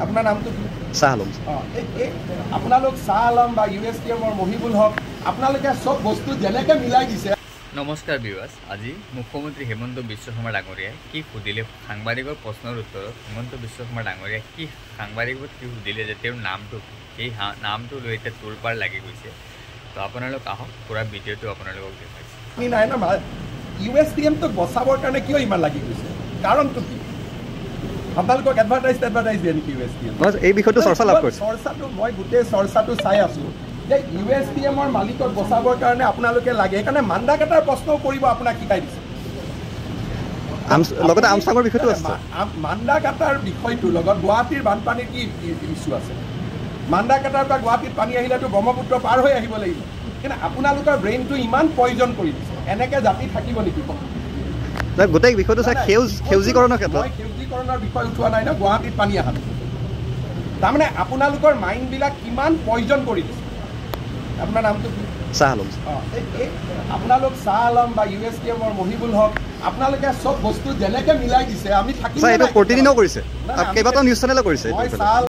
আপনাৰ নাম তো কি? শাহ আলম। আপোনালোক শাহ আলম বা USTMৰ মহিবুল হক আপোনালোকে সব বস্তু যেনেকে মিলাই দিছে। নমস্কাৰ ভিউৱাৰ্ছ, আজি মুখ্যমন্ত্ৰী হেমন্ত বিশ্ব শৰ্মা ডাঙৰীয়াই কি সুধিলে সাংবাদিকৰ প্ৰশ্নৰ উত্তৰত হেমন্ত বিশ্ব শৰ্মা ডাঙৰীয়াই কি সাংবাদিকক কি সুধিলে যে তেওঁৰ নামটো কি, সেই নামটো লৈ এতিয়া তোলপাৰ লাগি গৈছে। তো আপোনালোক আহক, পুৰা ভিডিঅ'টো আপোনালোকক দেখাইছে। আপুনি নাই না USTMটোক বচাবৰ কাৰণে কিয় ইমান লাগি গৈছে, কাৰণটো কি? আপোনালোকক এডভাৰটাইজ দিয়ে নেকি USTM? এই বিষয়টো চৰ্চা লাভ কৰিছে। চৰ্চাটো মই গোটেই চৰ্চাটো চাই আছোঁ যে USTMৰ মালিকক বচাবৰ কাৰণে আপোনালোকে লাগে, সেইকাৰণে মান্দাকাটাৰ প্ৰশ্নও কৰিব আপোনাক শিকাই দিছে। লগতে আমচাঙৰ বিষয়টো আছে। মান্দাকাটাৰ বিষয়টোৰ লগত গুৱাহাটীৰ বানপানীৰ কি ইছ্যু আছে? মান্দাকাটাৰ পৰা গুৱাহাটীত পানী আহিলেতো ব্ৰহ্মপুত্ৰ পাৰ হৈ আহিব লাগিব, কিন্তু আপোনালোকৰ ব্ৰেইনটো ইমান প্ৰয়োজন কৰি দিছে। এনেকৈ জাতি থাকিব নেকি? গোটেই বিষয়টো চাই সেউজীকৰণৰ ক্ষেত্ৰত মই সেউজীকৰণৰ বিষয় উঠোৱা নাই ন, গুৱাহাটীত পানী অহা তাৰমানে আপোনালোকৰ মাইণ্ডবিলাক কিমান প্ৰয়োজন কৰি দিছে। আপোনাৰ নামটো কি? শাহ আলম। আপোনালোক শাহ আলম বা USTMৰ মহিবুল হক আপোনালোকে সব বস্তু যেনেকে মিলাই দিছে। আমি থাকিম এইটো প্ৰতিদিনেও কৰিছে, কেইবাটাও নিউজ চেনেলে কৰিছে। মই শাহ